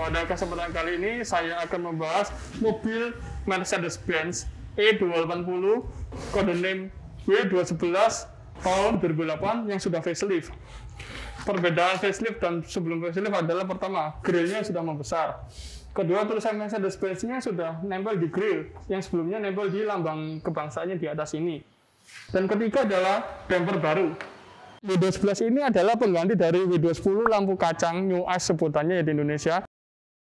Pada kesempatan kali ini saya akan membahas mobil Mercedes-Benz E280 kode name W211 tahun 2008 yang sudah facelift. Perbedaan facelift dan sebelum facelift adalah pertama, grillnya sudah membesar. Kedua, tulisan Mercedes-Benz-nya sudah nempel di grill, yang sebelumnya nempel di lambang kebangsaannya di atas ini. Dan ketiga adalah bumper baru. W211 ini adalah pengganti dari W210 lampu kacang New Ice sebutannya ya di Indonesia.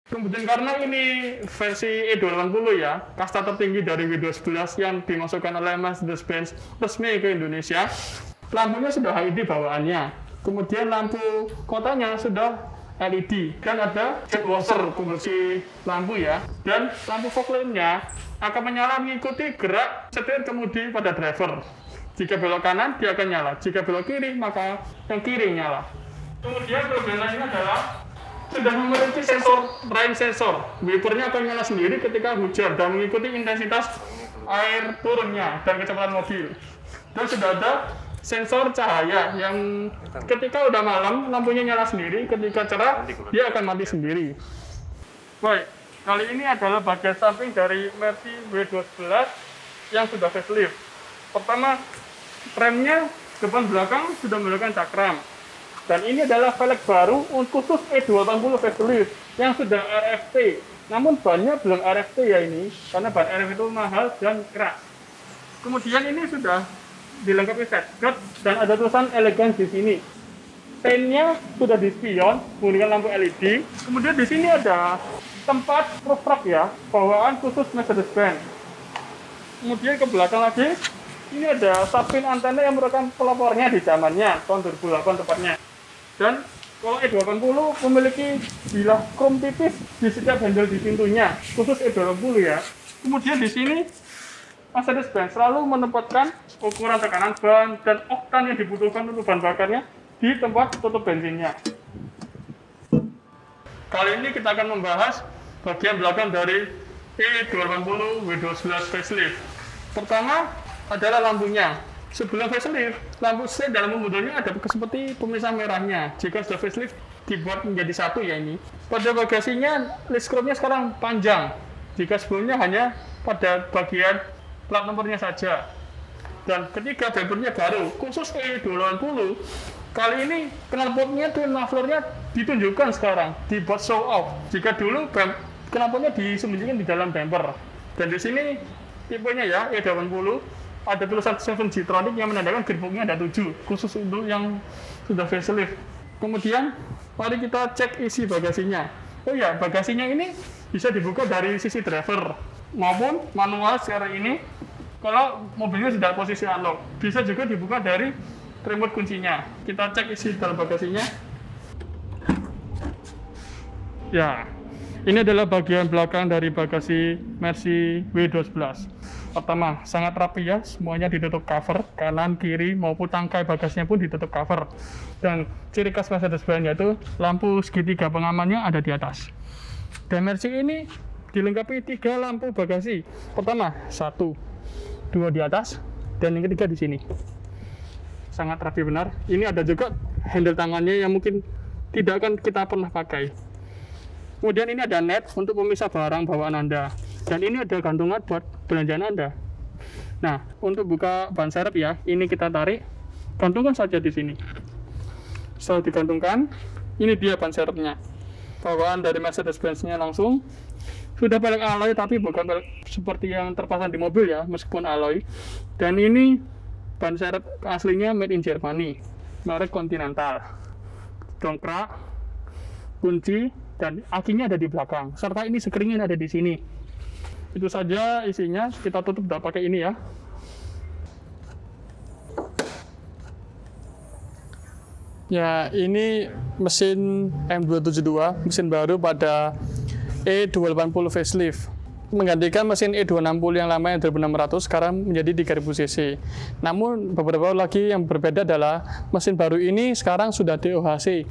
Kemudian karena ini versi E280 ya, kasta tertinggi dari W211 yang dimasukkan oleh Mercedes-Benz resmi ke Indonesia, lampunya sudah LED bawaannya. Kemudian lampu kotanya sudah LED dan ada jet washer pembersih lampu ya, dan lampu fog lamp-nya akan menyala mengikuti gerak setir kemudi pada driver. Jika belok kanan dia akan nyala, jika belok kiri maka yang kiri nyala. Kemudian kelebihan lainnya adalah sudah memiliki sensor rain sensor, wipernya akan nyala sendiri ketika hujan dan mengikuti intensitas air turunnya dan kecepatan mobil. Dan sudah ada sensor cahaya yang ketika udah malam lampunya nyala sendiri, ketika cerah dia akan mati sendiri. Baik, kali ini adalah bagian samping dari Mercy W211 yang sudah facelift. Pertama, remnya depan belakang sudah menggunakan cakram. Dan ini adalah velg baru khusus E280 facelift yang sudah RFT. Namun bannya belum RFT ya ini, karena ban RF itu mahal dan keras. Kemudian ini sudah dilengkapi set guard dan ada tulisan elegan di sini. Paintnya sudah di spion menggunakan lampu LED. Kemudian di sini ada tempat roof rack ya, bawaan khusus Mercedes-Benz. Kemudian ke belakang lagi, ini ada subpin antena yang merupakan pelopornya di zamannya tahun 2008 tepatnya. Dan kalau E280 memiliki bilah krom tipis di setiap handle di pintunya, khusus E280 ya. Kemudian di sini Mercedes-Benz selalu menempatkan ukuran tekanan ban dan oktan yang dibutuhkan untuk bahan bakarnya di tempat tutup bensinnya. Kali ini kita akan membahas bagian belakang dari E280 W211 facelift. Pertama adalah lampunya. Sebelum facelift, lampu LED dalam modelnya ada seperti pemisah merahnya. Jika sudah facelift, dibuat menjadi satu ya ini. Pada bagasinya, list chrome-nya sekarang panjang. Jika sebelumnya hanya pada bagian plat nomornya saja. Dan ketiga, bumpernya baru, khusus E280. Kali ini knalpotnya, twin mufflernya ditunjukkan sekarang, dibuat show off. Jika dulu knalpotnya disembunyikan di dalam bumper. Dan di sini tipenya ya E280 ada tulisan 7G Tronic yang menandakan gearboxnya ada 7, khusus untuk yang sudah facelift. Kemudian mari kita cek isi bagasinya. Oh ya, bagasinya ini bisa dibuka dari sisi driver maupun manual sekarang ini. Kalau mobilnya sudah posisi unlock, bisa juga dibuka dari remote kuncinya. Kita cek isi dalam bagasinya. Ya, ini adalah bagian belakang dari bagasi Mercy W211. Pertama, sangat rapi ya, semuanya ditutup cover, kanan, kiri, maupun tangkai bagasinya pun ditutup cover. Dan ciri khas Mercedes-Benz yaitu lampu segitiga pengamannya ada di atas. Dan Mercy ini dilengkapi 3 lampu bagasi. Pertama, 1, 2 di atas, dan yang ketiga di sini. Sangat rapi benar. Ini ada juga handle tangannya yang mungkin tidak akan kita pernah pakai. Kemudian ini ada net untuk pemisah barang bawaan Anda. Dan ini ada gantungan buat belanjaan Anda. Nah, untuk buka ban serep ya, ini kita tarik, gantungkan saja di sini. Setelah digantungkan, ini dia ban serepnya. Bawaan dari Mercedes-Benz-nya langsung. Sudah pelek alloy tapi bukan pelek seperti yang terpasang di mobil ya, meskipun alloy. Dan ini ban serep aslinya made in Germany, merek Continental. Dongkrak, kunci, dan akinya ada di belakang. Serta ini screen-nya ada di sini. Itu saja isinya, kita tutup udah pakai ini ya. Ya, ini mesin M272, mesin baru pada E280 facelift. Menggantikan mesin E260 yang lama yang 2600 sekarang menjadi 3000 cc. Namun beberapa lagi yang berbeda adalah mesin baru ini sekarang sudah DOHC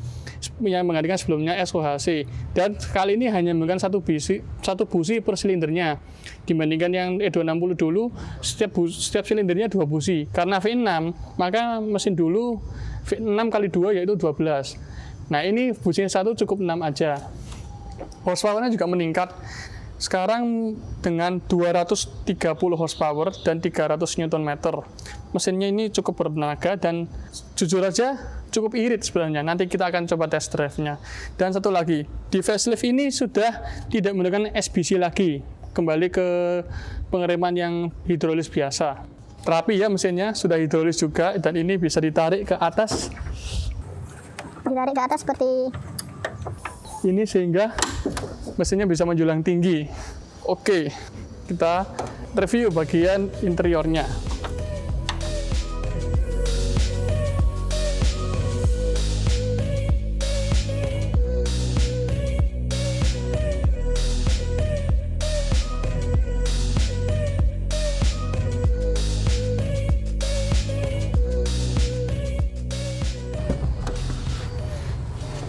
yang menggantikan sebelumnya SOHC, dan kali ini hanya menggunakan satu busi per silindernya dibandingkan yang E260 dulu setiap silindernya 2 busi. Karena V6 maka mesin dulu V6 kali 2 yaitu 12. Nah ini businya satu cukup 6 aja. Horsepower-nya juga meningkat. Sekarang dengan 230 horsepower dan 300 Nm. Mesinnya ini cukup bertenaga dan jujur aja cukup irit sebenarnya. Nanti kita akan coba test drive-nya. Dan satu lagi, di facelift ini sudah tidak menggunakan SBC lagi. Kembali ke pengereman yang hidrolis biasa. Rapi ya mesinnya, sudah hidrolis juga dan ini bisa ditarik ke atas. Ditarik ke atas seperti ini sehingga mesinnya bisa menjulang tinggi. Oke, kita review bagian interiornya.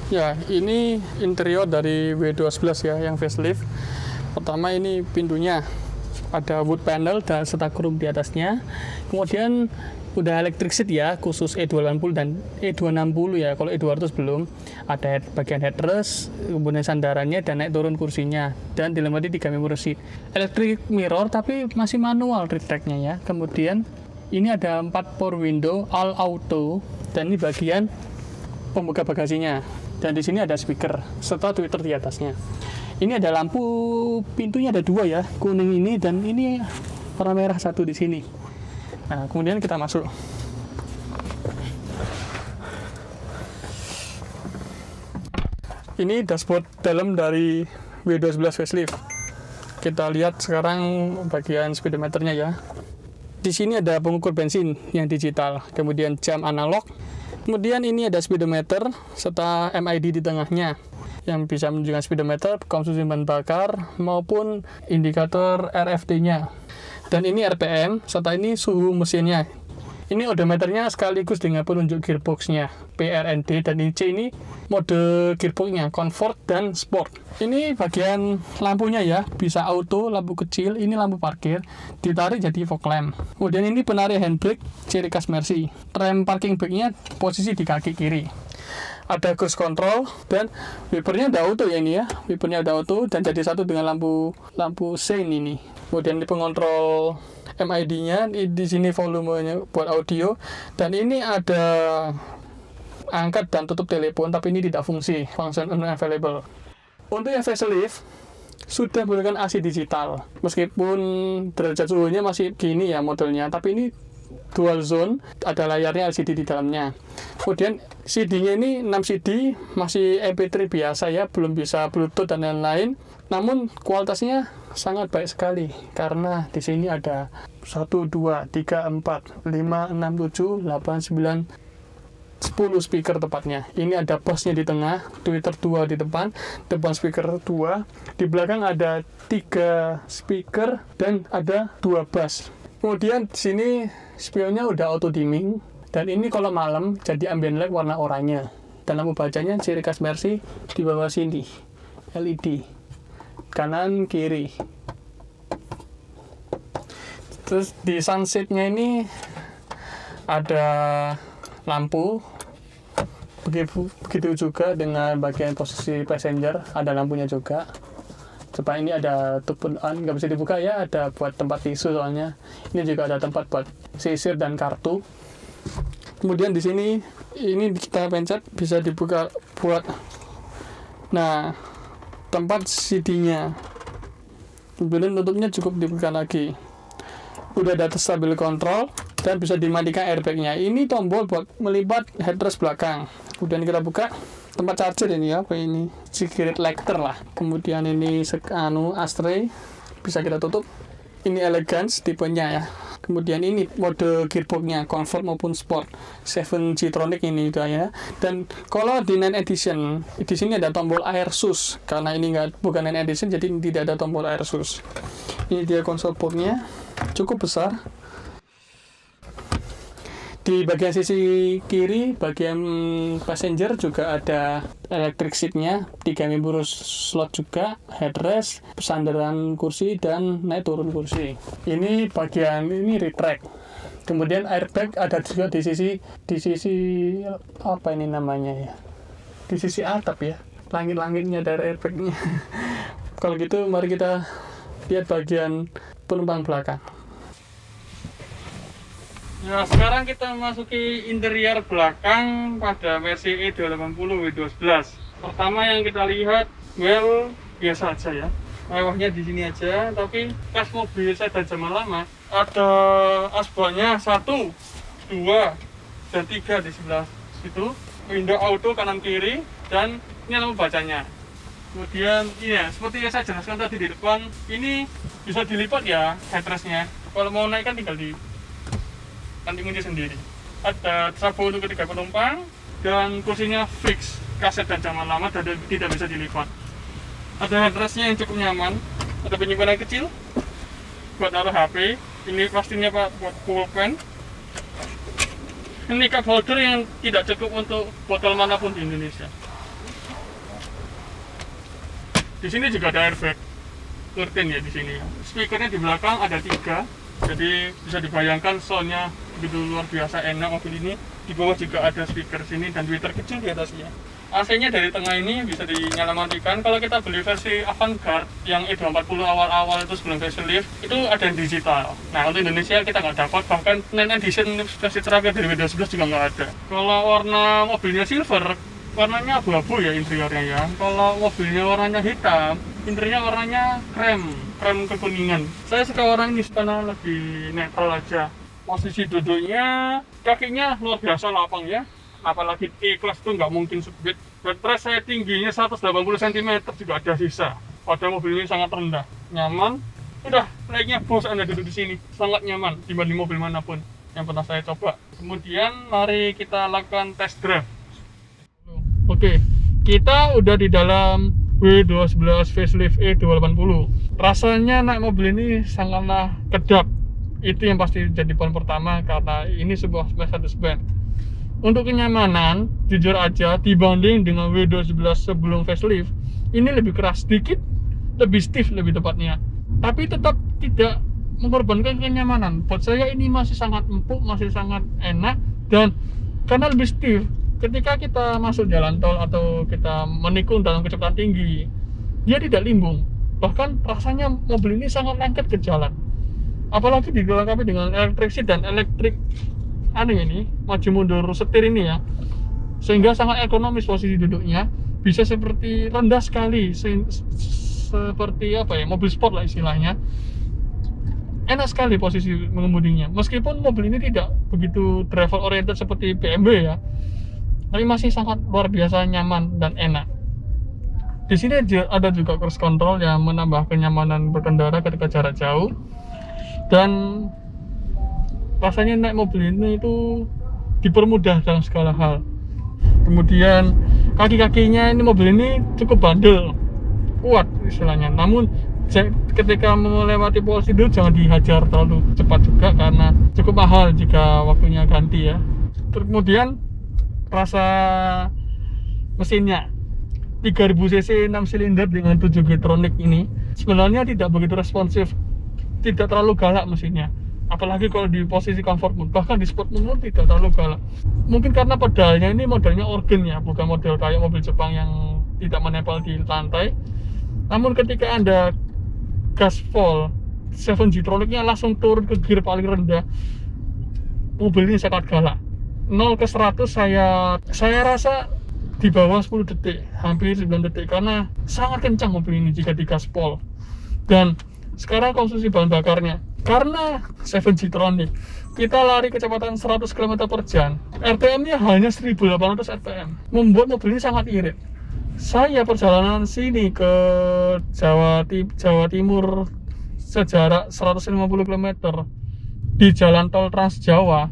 Ya, ini interior dari W211 ya, yang facelift. Pertama ini pintunya, ada wood panel dan serta krom di atasnya. Kemudian udah electric seat ya, khusus E280 dan E260 ya. Kalau E200 belum. Ada bagian headrest, kemudian sandarannya dan naik turun kursinya. Dan dilengkapi 3 memory seat. Electric mirror tapi masih manual retract-nya ya. Kemudian ini ada 4 power window all auto dan ini bagian pembuka bagasinya. Dan di sini ada speaker serta tweeter di atasnya. Ini ada lampu pintunya ada 2 ya, kuning ini dan ini warna merah 1 di sini. Nah, kemudian kita masuk. Ini dashboard dalam dari W211 facelift. Kita lihat sekarang bagian speedometernya ya. Di sini ada pengukur bensin yang digital, kemudian jam analog. Kemudian ini ada speedometer serta MID di tengahnya yang bisa menunjukkan speedometer, konsumsi bahan bakar maupun indikator RFD-nya. Dan ini RPM serta ini suhu mesinnya. Ini odometernya sekaligus dengan penunjuk gearbox-nya, PRND, dan ini C ini mode gearbox-nya, Comfort dan Sport. Ini bagian lampunya ya, bisa auto, lampu kecil, ini lampu parkir, ditarik jadi fog lamp. Kemudian ini penarik handbrake, ciri khas Mercy. Rem parking brake-nya posisi di kaki kiri. Ada cruise control dan wipernya ada auto ya ini ya, wipernya ada auto dan jadi satu dengan lampu sein ini. Kemudian di pengontrol MID-nya di sini volumenya buat audio dan ini ada angkat dan tutup telepon tapi ini tidak fungsi, function unavailable. Untuk yang facelift sudah menggunakan AC digital meskipun derajat suhunya masih gini ya modelnya, tapi ini dual zone, ada layarnya LCD di dalamnya. Kemudian CD-nya ini 6 CD, masih MP3 biasa ya, belum bisa Bluetooth dan lain-lain. Namun kualitasnya sangat baik sekali karena di sini ada 1, 2, 3, 4, 5, 6, 7, 8, 9, 10 speaker tepatnya. Ini ada bassnya di tengah, tweeter 2 di depan speaker 2. Di belakang ada 3 speaker dan ada 2 bass. Kemudian di sini spionnya udah auto dimming dan ini kalau malam jadi ambient light warna oranye. Dan lampu bacanya ciri khas Mercy di bawah sini LED kanan kiri. Terus di sunsetnya ini ada lampu, begitu juga dengan bagian posisi passenger ada lampunya juga. Coba ini ada tutupan nggak bisa dibuka ya, ada buat tempat tisu soalnya. Ini juga ada tempat buat sisir dan kartu. Kemudian di sini ini kita pencet bisa dibuka buat tempat CD-nya. Kemudian tutupnya cukup dibuka lagi. Udah ada stabil control dan bisa dimatikan airbag-nya. Ini tombol buat melipat headrest belakang. Kemudian kita buka tempat charger ini ya, ini cigarette lighter lah. Kemudian ini ashtray bisa kita tutup. Ini elegance tipenya ya. Kemudian ini mode gearbox-nya Comfort maupun Sport 7 G-tronic ini itu ya. Dan kalau di 9 edition di sini ada tombol air sus. Karena ini bukan 9 edition jadi tidak ada tombol air sus. Ini dia konsol portnya cukup besar. Di bagian sisi kiri, bagian passenger juga ada electric seat-nya, 3 member slot juga, headrest, sandaran kursi dan naik turun kursi. Ini bagian ini retract. Kemudian airbag ada juga di sisi apa ini namanya ya? Di sisi atap ya. langit-langitnya dari airbagnya. Kalau gitu mari kita lihat bagian penumpang belakang. Ya, sekarang kita memasuki interior belakang pada versi E280 W12. Pertama yang kita lihat, well, biasa aja ya. Mewahnya di sini aja, tapi pas mobil sedan zaman lama ada asbaknya 1, 2, dan 3 di sebelah situ. Window auto kanan kiri, dan ini lampu bacanya. Kemudian ini ya, seperti yang saya jelaskan tadi di depan, ini bisa dilipat ya headrestnya. Kalau mau naik kan tinggal nanti kunci sendiri. Ada sabu untuk ketiga penumpang, dan kursinya fix, kaset dan zaman lama, dan tidak bisa dilipat. Ada headrestnya yang cukup nyaman, ada penyimpanan kecil buat naruh HP. Ini pastinya Pak buat pulpen. Ini cup holder yang tidak cukup untuk botol manapun di Indonesia. Di sini juga ada airbag, curtain ya di sini. Speakernya di belakang ada 3, jadi bisa dibayangkan soundnya begitu luar biasa enak mobil ini. Di bawah juga ada speaker sini dan tweeter kecil di atasnya. AC-nya dari tengah ini bisa dinyala matikan. Kalau kita beli versi Avantgarde yang E240 awal-awal itu sebelum facelift, itu ada yang digital. Nah, untuk Indonesia kita nggak dapat, bahkan Night Edition versi terakhir dari W12 juga nggak ada. Kalau warna mobilnya silver, warnanya abu-abu ya interiornya ya. Kalau mobilnya warnanya hitam, interiornya warnanya krem kekuningan. Saya suka warna ini karena lebih netral aja. Posisi duduknya, kakinya luar biasa lapang ya. Apalagi E-Class itu nggak mungkin sempit. Bed saya tingginya 180 cm juga ada sisa. Padahal mobil ini sangat rendah, nyaman. Udah, naiknya bos Anda duduk di sini, sangat nyaman dibanding mobil manapun yang pernah saya coba. Kemudian mari kita lakukan test drive. Oke, kita udah di dalam W12 facelift E280. Rasanya naik mobil ini sangatlah kedap. Itu yang pasti jadi poin pertama karena ini sebuah Mercedes-Benz. Untuk kenyamanan, jujur aja dibanding dengan W12 sebelum facelift, ini lebih keras sedikit, lebih stiff lebih tepatnya. Tapi tetap tidak mengorbankan kenyamanan. Buat saya ini masih sangat empuk, masih sangat enak, dan karena lebih stiff, ketika kita masuk jalan tol atau kita menikung dalam kecepatan tinggi, dia tidak limbung. Bahkan rasanya mobil ini sangat lengket ke jalan. Apalagi dilengkapi dengan elektrik seat dan elektrik ini maju mundur setir ini ya, sehingga sangat ekonomis posisi duduknya, bisa seperti rendah sekali, seperti apa ya, mobil sport lah istilahnya. Enak sekali posisi mengemudinya, meskipun mobil ini tidak begitu travel oriented seperti BMW ya, tapi masih sangat luar biasa nyaman dan enak. Di sini ada juga cruise control yang menambah kenyamanan berkendara ketika jarak jauh, dan rasanya naik mobil ini itu dipermudah dalam segala hal. Kemudian kaki-kakinya ini mobil ini cukup bandel, kuat istilahnya. Namun ketika melewati polisi dulu jangan dihajar terlalu cepat juga karena cukup mahal jika waktunya ganti ya. Kemudian rasa mesinnya 3000 cc 6 silinder dengan 7 Getronic ini sebenarnya tidak begitu responsif, tidak terlalu galak mesinnya. Apalagi kalau di posisi comfort mode, bahkan di sport mode tidak terlalu galak. Mungkin karena pedalnya ini modelnya organ ya, bukan model kayak mobil Jepang yang tidak menempel di lantai. Namun ketika Anda gaspol 7 Getronicnya langsung turun ke gear paling rendah, mobil ini sangat galak. 0 ke 100 saya rasa di bawah 10 detik, hampir 9 detik, karena sangat kencang mobil ini jika digaspol. Dan sekarang konsumsi bahan bakarnya, karena 7 Getronic kita lari kecepatan 100 km per jam, RPM-nya hanya 1800 RPM, membuat mobil ini sangat irit. Saya perjalanan sini ke Jawa Timur sejarak 150 km di jalan tol Trans Jawa,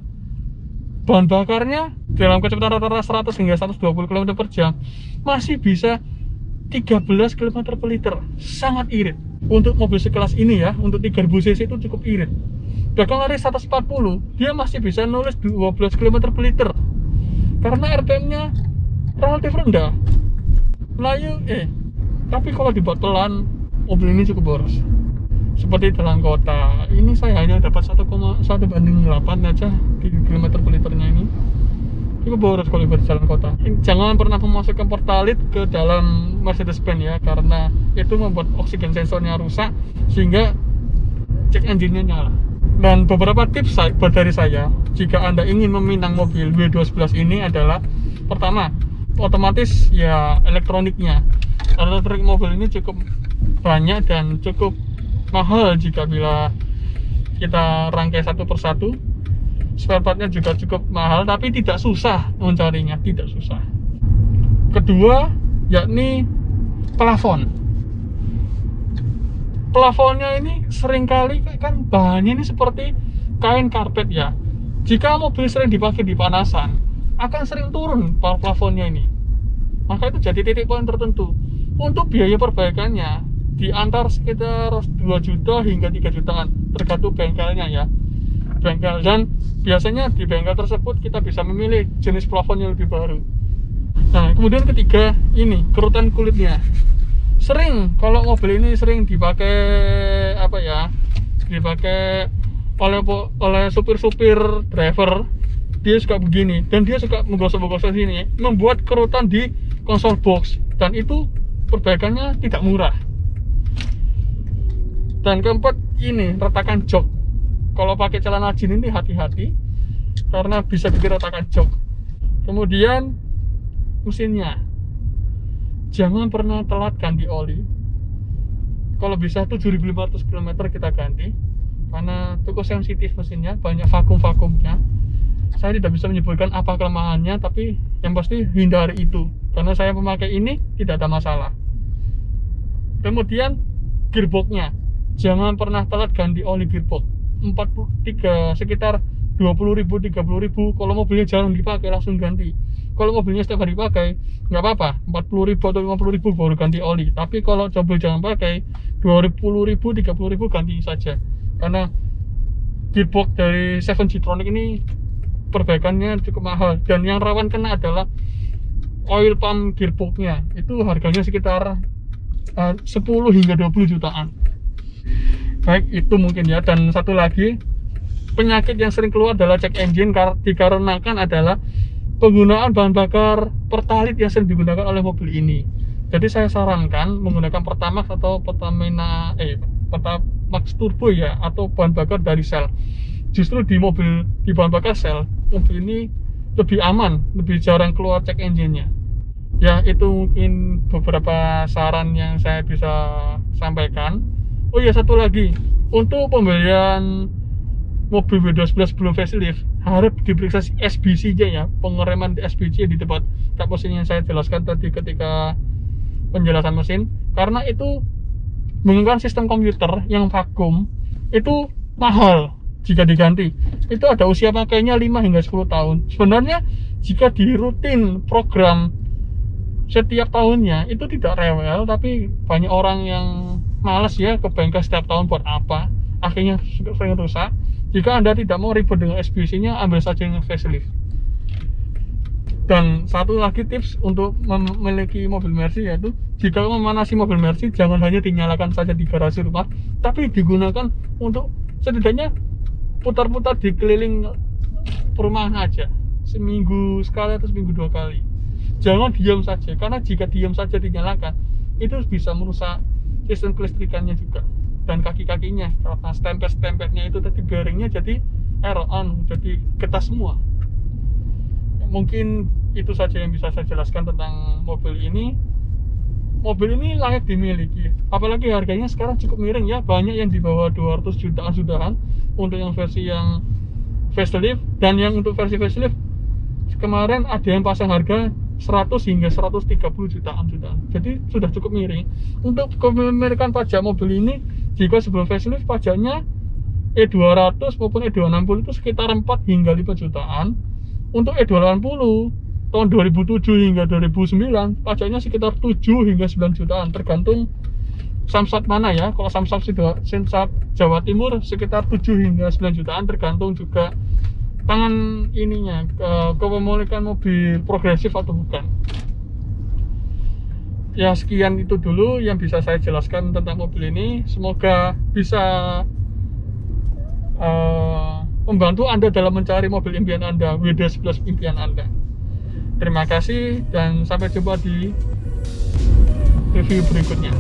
bahan bakarnya dalam kecepatan rata-rata 100 hingga 120 km per jam masih bisa 13 km per liter, sangat irit. Untuk mobil sekelas ini ya, untuk 3000 cc itu cukup irit. Bahkan lari 140, dia masih bisa nulis 12 km per liter karena RPM-nya relatif rendah. Melayu, tapi kalau dibuat pelan, mobil ini cukup boros. Seperti dalam kota, ini saya hanya dapat 1,1/8 aja di kilometer per liternya ini. itu boros kalau buat jalan kota. Jangan pernah memasukkan Portalit ke dalam Mercedes-Benz ya, karena itu membuat oksigen sensornya rusak sehingga cek engine-nya nyala. Dan beberapa tips dari saya jika Anda ingin meminang mobil W211 ini adalah, pertama, otomatis ya elektroniknya. Elektronik mobil ini cukup banyak dan cukup mahal jika bila kita rangkai satu persatu. Spare partnya juga cukup mahal, tapi tidak susah mencarinya, tidak susah. Kedua, yakni plafon. Plafonnya ini seringkali kan bahannya ini seperti kain karpet ya. Jika mobil sering dipakai di panasan, akan sering turun plafonnya ini. Maka itu jadi titik poin tertentu. Untuk biaya perbaikannya di antar sekitar 2 juta hingga 3 jutaan, tergantung bengkelnya ya. Bengkel, dan biasanya di bengkel tersebut kita bisa memilih jenis plafon yang lebih baru. Nah, kemudian ketiga, ini kerutan kulitnya. Sering kalau mobil ini sering dipakai apa ya? Dipakai oleh supir-supir driver, dia suka begini dan dia suka menggosok-gosok sini, membuat kerutan di konsol box, dan itu perbaikannya tidak murah. Dan keempat, ini retakan jok. Kalau pakai celana jeans ini hati-hati karena bisa bikin retakan jok. Kemudian mesinnya, jangan pernah telat ganti oli. Kalau bisa 7.500 km kita ganti, karena cukup sensitif mesinnya, banyak vakum-vakumnya. Saya tidak bisa menyebutkan apa kelemahannya, tapi yang pasti hindari itu, karena saya memakai ini tidak ada masalah. Kemudian gearboxnya, jangan pernah telat ganti oli gearbox. Sekitar 20.000, 30.000. Kalau mobilnya jarang dipakai langsung ganti. Kalau mobilnya setiap hari dipakai nggak apa-apa, 40.000 atau 50.000 baru ganti oli. Tapi kalau mobil jarang pakai, 20.000, 30.000 ganti saja. Karena gearbox dari 7Gtronic ini perbaikannya cukup mahal, dan yang rawan kena adalah oil pump gearboxnya. Itu harganya sekitar 10 hingga 20 jutaan. Baik, itu mungkin ya. Dan satu lagi, penyakit yang sering keluar adalah check engine, dikarenakan adalah penggunaan bahan bakar Pertalite yang sering digunakan oleh mobil ini. Jadi saya sarankan menggunakan Pertamax atau Pertamax Turbo ya, atau bahan bakar dari Shell. Justru di bahan bakar Shell, mobil ini lebih aman, lebih jarang keluar check engine-nya. Ya, itu mungkin beberapa saran yang saya bisa sampaikan. Oh iya, satu lagi, untuk pembelian mobil W211 sebelum facelift harus diperiksa SBC-nya ya, pengereman SBC di tempat kap mesin yang saya jelaskan tadi ketika penjelasan mesin, karena itu menggunakan sistem komputer yang vakum, itu mahal jika diganti. Itu ada usia pakainya 5 hingga 10 tahun. Sebenarnya jika di rutin program setiap tahunnya itu tidak rewel, tapi banyak orang yang males ya ke bengkel setiap tahun buat apa, akhirnya sering rusak. Jika Anda tidak mau ribet dengan SBC-nya, ambil saja yang facelift. Dan satu lagi tips untuk memiliki mobil Mercy, yaitu jika memanasi mobil Mercy, jangan hanya dinyalakan saja di garasi rumah, tapi digunakan untuk setidaknya putar-putar di keliling perumahan aja, seminggu sekali atau seminggu 2 kali. Jangan diam saja, karena jika diam saja dinyalakan, itu bisa merusak sistem kelistrikannya juga, dan kaki-kakinya, karena stempel-stempelnya itu tadi bearingnya jadi jadi ketas semua. Mungkin itu saja yang bisa saya jelaskan tentang mobil ini. Mobil ini layak dimiliki, apalagi harganya sekarang cukup miring ya, banyak yang di bawah 200 jutaan sudahan untuk yang versi yang facelift, dan yang untuk versi facelift kemarin ada yang pasang harga 100 hingga 130 jutaan sudah. Jadi sudah cukup miring. Untuk kepemilikan pajak mobil ini, jika sebelum facelift pajaknya E200 maupun E260 itu sekitar 4 hingga 5 jutaan. Untuk E280 tahun 2007 hingga 2009 pajaknya sekitar 7 hingga 9 jutaan, tergantung Samsat mana ya. Kalau Samsat Jawa Timur sekitar 7 hingga 9 jutaan, tergantung juga tangan ininya, kepemilikan mobil progresif atau bukan. Ya, sekian itu dulu yang bisa saya jelaskan tentang mobil ini. Semoga bisa membantu Anda dalam mencari mobil impian Anda, W211 impian Anda. Terima kasih dan sampai jumpa di review berikutnya.